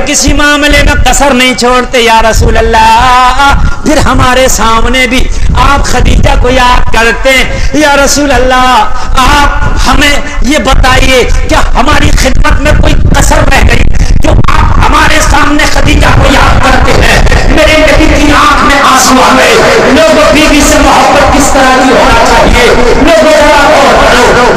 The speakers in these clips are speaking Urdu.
کسی معاملے میں کسر نہیں چھوڑتے یا رسول اللہ، پھر ہمارے سامنے بھی آپ خدیجہ کو یاد کرتے ہیں، یا رسول اللہ آپ ہمیں یہ بتائیے کیا ہماری خدمت میں کوئی کسر رہ گئی جو آپ ہمارے سامنے خدیجہ کو یاد کرتے ہیں؟ میرے نبی کی آنکھ میں آنسو آ گئے. لوگوں بیوی سے محبت کس طرح کی ہونا چاہیے؟ لوگوں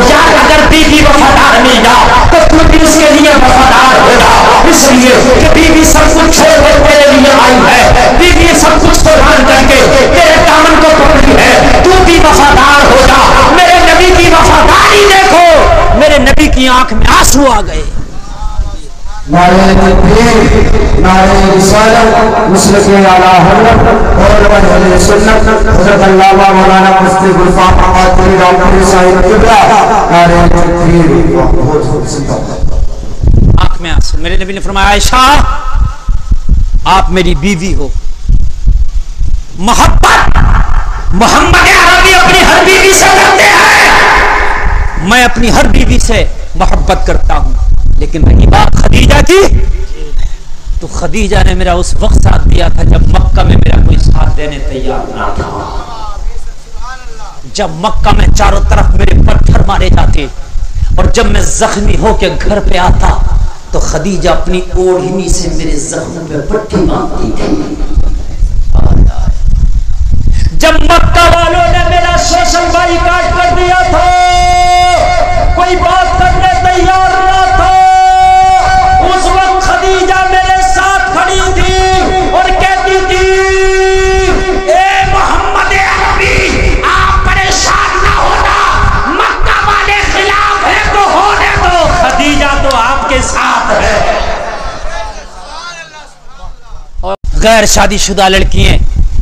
یار اگر بیوی وفادار مل جا تو تو بھی اس کے لیے وفادار ہو جا، اس لیے کہ بیوی سب کچھ چھوڑ کر تیرے لیے آئی ہے، بیوی سب کچھ قربان کر کے تیرے دامن کو پکڑی ہے، تو بھی وفادار ہو جا. میرے نبی کی وفاداری دیکھو، میرے نبی کی آنکھ میں آنسو آ گئے. نعرہ تکبیر، نعرہ رسالت، مسلک اعلیٰ حضرت اور اہل سنت حضرت علامہ مولانا مفتی گلفام قادری رامپوری صاحب قبلہ، نعرہ تکبیر. آنکھ میں آنسو. میرے نبی نے فرمایا عائشہ آپ میری بیوی ہو. محبت محمد عربی اپنی ہر بیوی سے کرتے ہیں، میں اپنی ہر بیوی سے محبت کرتا ہوں، لیکن رہی بات خدیجہ کی تو خدیجہ نے میرا اس وقت ساتھ دیا تھا جب مکہ میں میرا کوئی ساتھ دینے تیار نہ تھا، جب مکہ میں چاروں طرف میرے پتھر مارے جاتے اور جب میں زخمی ہو کے گھر پہ آتا تو خدیجہ اپنی اوڑھنی سے میرے زخم پہ پٹی باندھتی تھی. جب مکہ والوں نے میرا سوشل بائیکاٹ کر دیا تھا، کوئی بات کرنے تیار نہ تھا، اس وقت خدیجہ میرے ساتھ کھڑی تھی اور کہتی تھی اے محمد عربی آپ پریشان نہ ہونا، مکہ والے خلاف ہے تو ہونے دو، خدیجہ تو آپ کے ساتھ ہے. اور غیر شادی شدہ لڑکیاں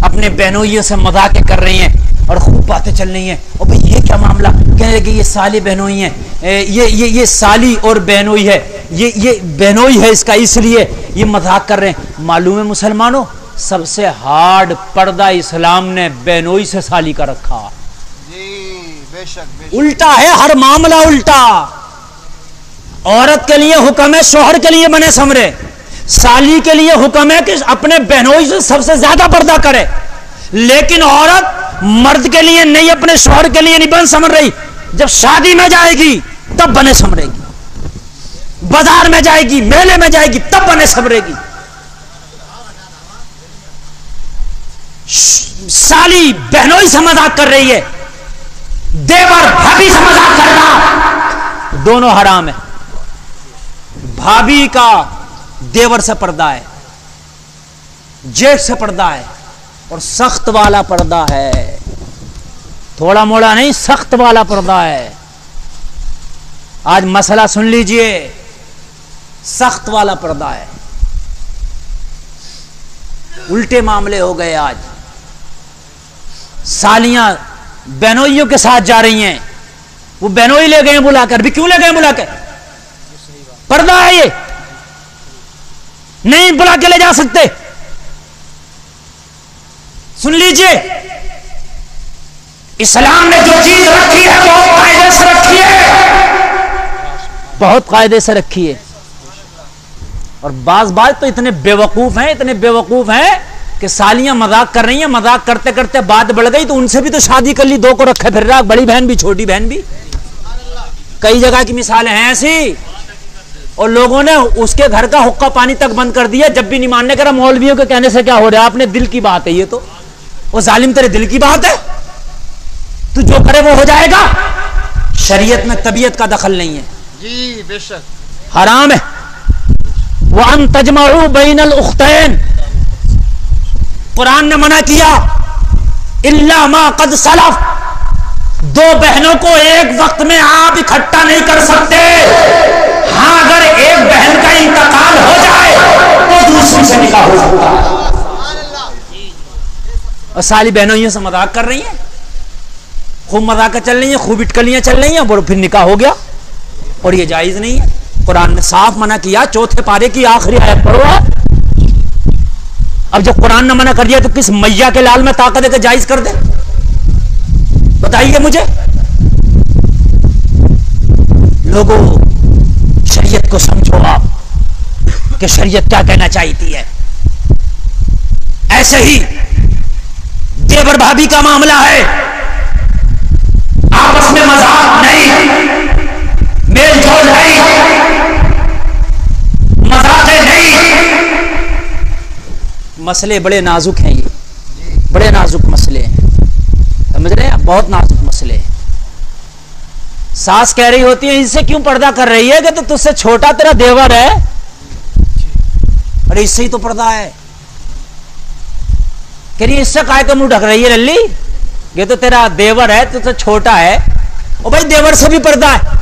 اپنے بہنوئیوں سے مذاق کر رہی ہیں اور خوب باتیں چل رہی ہیں. اور بھئی یہ کیا معاملہ؟ کہنے لگے یہ سالی بہنوئی ہیں، یہ سالی اور بہنوئی ہے، یہ بہنوئی ہے اس کا، اس لیے یہ مذاق کر رہے ہیں. معلوم ہے مسلمانوں سب سے ہارڈ پردہ اسلام نے بہنوئی سے سالی کا رکھا. الٹا ہے ہر معاملہ الٹا. عورت کے لیے حکم ہے شوہر کے لیے بنے سمرے، سالی کے لیے حکم ہے کہ اپنے بہنوئی سے سب سے زیادہ پردہ کرے، لیکن عورت مرد کے لیے نہیں، اپنے شوہر کے لیے نہیں بن سمر رہی. جب شادی میں جائے گی تب بنے سمرے گی، بازار میں جائے گی میلے میں جائے گی تب بنے سمرے گی. سالی بہنوئی سے مذاق کر رہی ہے، دیور بھابھی سے مذاق کر رہا، دونوں حرام ہے. بھابھی کا دیور سے پردہ ہے، جیٹھ سے پردہ ہے، اور سخت والا پردہ ہے، تھوڑا موڑا نہیں، سخت والا پردہ ہے. آج مسئلہ سن لیجئے، سخت والا پردہ ہے. الٹے معاملے ہو گئے. آج سالیاں بہنوئیوں کے ساتھ جا رہی ہیں، وہ بہنوئی لے گئے بلا کر، بھی کیوں لے گئے بلا کر؟ پردہ ہے یہ، نہیں بلا کے لے جا سکتے. سن لیجئے اسلام نے جو چیز رکھی ہے بہت قاعدے سے رکھی ہے، بہت قاعدے سے رکھی ہے. اور بعض تو اتنے بے وقوف ہیں کہ سالیاں مذاق کر رہی ہیں، مذاق کرتے کرتے بات بڑھ گئی تو ان سے بھی تو شادی کر لی، دو کو رکھے پھر رہا، بڑی بہن بھی چھوٹی بہن بھی. کئی جگہ کی مثالیں ہیں ایسی، اور لوگوں نے اس کے گھر کا حقہ پانی تک بند کر دیا. جب بھی نہیں ماننے کا، مولویوں کے کہنے سے کیا ہو رہا ہے، آپ نے دل کی بات ہے یہ تو، وہ ظالم تیرے دل کی بات ہے، تو جو کرے وہ ہو جائے گا. شریعت میں طبیعت کا دخل نہیں ہے، جی بے شک حرام ہے. وَأَن تَجْمَعُوا بَيْنَ الْأُخْتَيْنِ، قرآن نے منع کیا، إِلَّا مَا قَدْ سَلَفَ، دو بہنوں کو ایک وقت میں آپ اکٹھا نہیں کر سکتے. ہاں اگر ایک بہن کا انتقال ہو جائے تو دوسری سے نکاح ہو سکتا ہے. اور سالی بہنوئیوں سے مذاق کر رہی ہیں، خوب مذاق چل رہی ہیں، خوب اٹکلیاں چل رہی ہیں، اور پھر نکاح ہو گیا. اور یہ جائز نہیں ہے. قرآن نے صاف منع کیا، چوتھے پارے کی آخری آیت پڑھو. اب جب قرآن نے منع کر دیا تو کس میاں کے لال میں طاقت ہے کہ جائز کر دے؟ بتائیے مجھے. لوگوں شریعت کو سمجھو. آپ کہ شریعت کیا کہنا چاہتی ہے. ایسے ہی دیور بھابھی کا معاملہ ہے, آپس میں مذاق نہیں, میل جول نہیں, مذاقیں نہیں. مسئلے بڑے نازک ہیں, یہ بڑے نازک مسئلے ہیں, سمجھ رہے ہیں, بہت نازک مسئلے ہیں. ساس کہہ رہی ہوتی ہے اس سے کیوں پردہ کر رہی ہے کہ تو تجھ سے چھوٹا تیرا دیور ہے, ارے اس سے ہی تو پردہ ہے. کہ نہیں اس سے کائے کا منہ ڈھک رہی ہے للی, یہ تو تیرا دیور ہے, تو چھوٹا ہے. او بھائی دیور سے بھی پردہ ہے.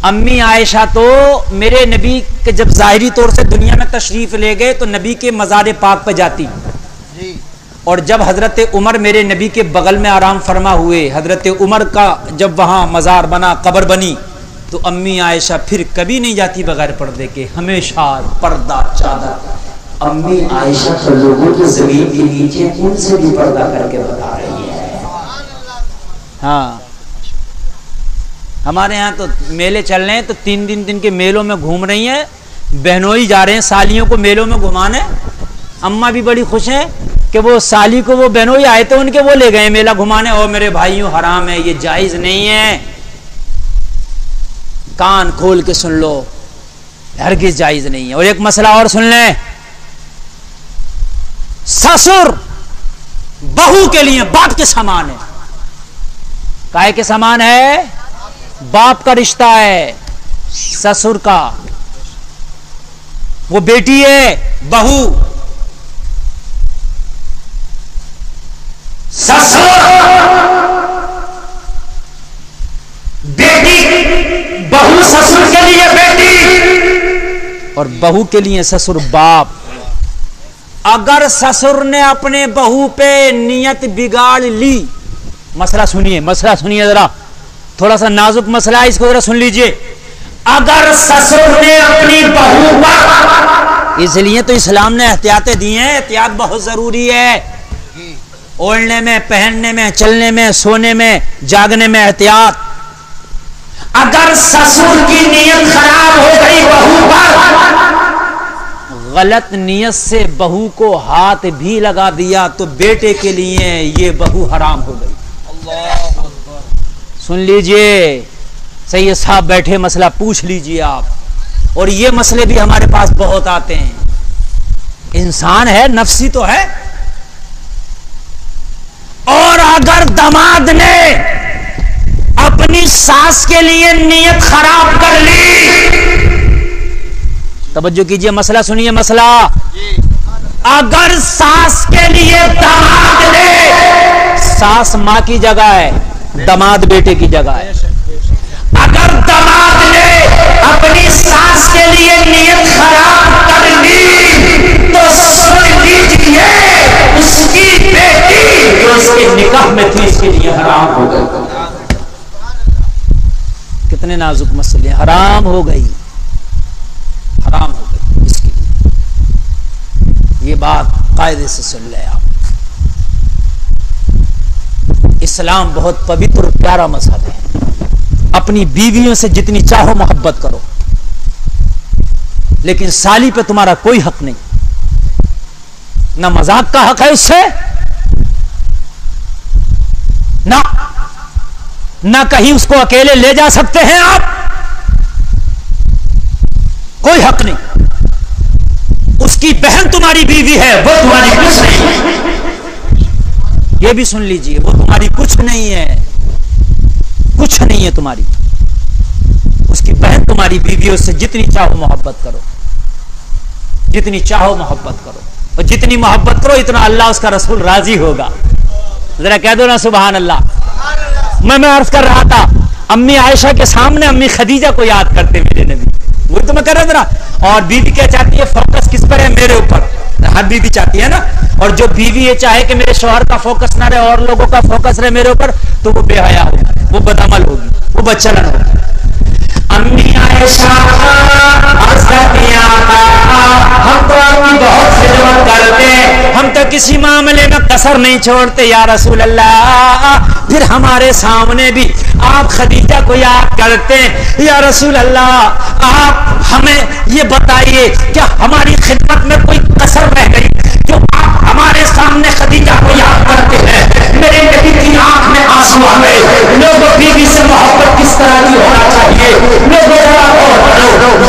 امی عائشہ تو میرے نبی کے جب ظاہری طور سے دنیا میں تشریف لے گئے تو نبی کے مزار پاک پہ جاتی, اور جب حضرت عمر میرے نبی کے بغل میں آرام فرما ہوئے, حضرت عمر کا جب وہاں مزار بنا, قبر بنی, تو امی عائشہ پھر کبھی نہیں جاتی بغیر پردے کے, ہمیشہ پردہ چادر. امی عائشہ تو لوگوں کی زمین کے نیچے ان سے بھی پردہ کر کے بتا رہی ہے. ہاں ہمارے ہاں تو میلے چل رہے ہیں تو 3 دن کے میلوں میں گھوم رہی ہیں, بہنوئی جا رہے ہیں سالیوں کو میلوں میں گھمانے. اماں بھی بڑی خوش ہیں کہ وہ سالی کو وہ بہنوئی آئے تھے ان کے وہ لے گئے میلہ گھمانے. اور میرے بھائیوں حرام ہے, یہ جائز نہیں ہے, کان کھول کے سن لو, ہرگز جائز نہیں ہے. اور ایک مسئلہ اور سن لیں, سسر بہو کے لیے باپ کے سامان ہے. کائے کے سامان ہے؟ باپ کا رشتہ ہے سسر کا. وہ بیٹی ہے, بہو. سسر بیٹی, بہو سسر کے لیے بیٹی, اور بہو کے لیے سسر باپ. اگر سسر نے اپنے بہو پہ نیت بگاڑ لی, مسئلہ سنیے, مسئلہ سنیے ذرا, تھوڑا سا نازک مسئلہ ہے, اس کو ذرا سن لیجئے. اگر سسر نے اپنی بہو پر, اس لیے تو اسلام نے احتیاطیں دی ہیں, احتیاط بہت ضروری ہے, اوڑھنے میں, پہننے میں, چلنے میں, سونے میں, جاگنے میں احتیاط. اگر سسر کی نیت خراب ہو گئی بہو پر, غلط نیت سے بہو کو ہاتھ بھی لگا دیا, تو بیٹے کے لیے یہ بہو حرام ہو گئی. سن لیجئے, سید صاحب بیٹھے, مسئلہ پوچھ لیجئے آپ. اور یہ مسئلے بھی ہمارے پاس بہت آتے ہیں. انسان ہے, نفسی تو ہے. اور اگر داماد نے اپنی ساس کے لیے نیت خراب کر لی, توجہ کیجئے, مسئلہ سنیے, مسئلہ. اگر ساس کے لیے داماد نے, ساس ماں کی جگہ ہے, داماد بیٹے کی جگہ ہے. اگر داماد نے اپنی ساس کے لیے نیت خراب کر لی, تو سن لیجیے اس کی بیٹی جو اس کے نکاح میں تھی اس کے لیے حرام ہو گئی. کتنے نازک مسئلے, حرام ہو گئی, حرام ہو گئی اس کی. یہ بات قاعدے سے سن لیں آپ. اسلام بہت پوتر پیارا مذہب ہے. اپنی بیویوں سے جتنی چاہو محبت کرو, لیکن سالی پہ تمہارا کوئی حق نہیں. نہ مذاق کا حق ہے اس سے, نہ کہیں اس کو اکیلے لے جا سکتے ہیں آپ, کوئی حق نہیں. اس کی بہن تمہاری بیوی ہے, وہ تمہاری کچھ نہیں. یہ بھی سن لیجئے, وہ تمہاری کچھ نہیں ہے, کچھ نہیں ہے تمہاری. اس کی بہن تمہاری بیوی, اس سے جتنی چاہو محبت کرو, جتنی چاہو محبت کرو, اور جتنی محبت کرو اتنا اللہ اس کا رسول راضی ہوگا. ذرا کہہ دو نا سبحان اللہ. میں عرض کر رہا تھا, امی عائشہ کے سامنے امی خدیجہ کو یاد کرتے میرے نبی, وہی تو میں کر رہا تھا. اور بیوی کیا چاہتی ہے, فوکس کس پر ہے, میرے اوپر. ہر بیوی چاہتی ہے نا. اور جو بیوی یہ چاہے کہ میرے شوہر کا فوکس نہ رہے اور لوگوں کا فوکس رہے میرے اوپر, تو وہ بے حیا ہوگی, وہ بدعمل ہوگی, وہ بدچلن ہوگی. امی عائشہ عرض کرتی ہیں, ہم تو آپ کی بہت خدمت کرتے, ہم تو اگر کسی معاملے میں کسر نہیں چھوڑتے یا رسول اللہ، پھر ہمارے سامنے بھی آپ خدیجہ کو یاد کرتے یا رسول اللہ، آپ ہمیں یہ بتائیے کیا ہماری خدمت میں کوئی کسر رہ گئی جو آپ ہمارے سامنے خدیجہ کو یاد کرتے ہیں؟ میرے نبی کی آنکھ میں آنسو آ گئے. لوگوں بیوی سے محبت کس طرح کی ہونا چاہیے؟ لوگوں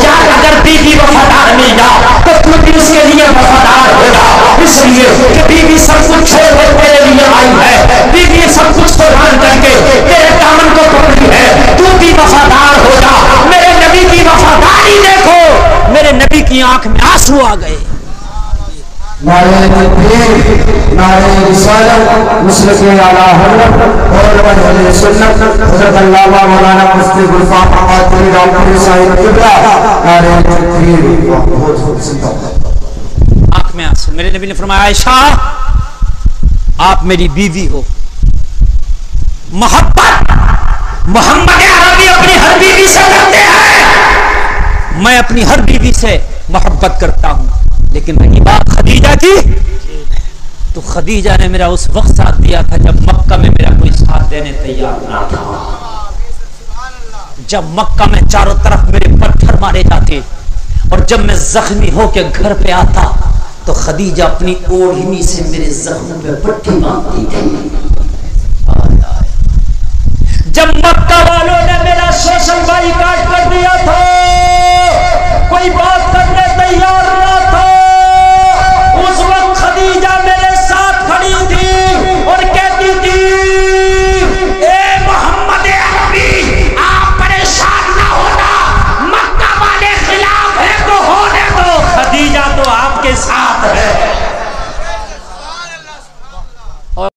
یار اگر بیوی وفادار مل جا تو تو بھی اس کے لیے وفادار ہو جا، اس لیے کہ بیوی سب کچھ چھوڑ کر تیرے لیے آئی ہے، بیوی سب کچھ قربان کر کے تیرے دامن کو پکڑی ہے، تو بھی وفادار ہو جا. میرے نبی کی وفاداری دیکھو، میرے نبی کی آنکھ میں آنسو آ گئے. نعرہ تکبیر، نعرہ رسالت، مسلک اعلیٰ حضرت اور اہل سنت حضرت علامہ مولانا مفتی گلفام قادری رامپور صاحب قبلہ. نعرہ تکبیر. آنکھ میں آنسو. میرے نبی نے فرمایا عائشہ آپ میری بیوی ہو. محبت محمد عربی اپنی ہر بیوی سے کرتے ہیں، میں اپنی ہر بیوی سے محبت کرتا ہوں، لیکن رہی بات خدیجہ کی تو خدیجہ نے میرا اس وقت ساتھ دیا تھا جب مکہ میں میرا کوئی ساتھ دینے تیار نہ تھا، جب مکہ میں چاروں طرف میرے پتھر مارے جاتے اور جب میں زخمی ہو کے گھر پہ آتا تو خدیجہ اپنی اوڑھنی سے میرے زخم پہ پٹی باندھتی تھی. جب مکہ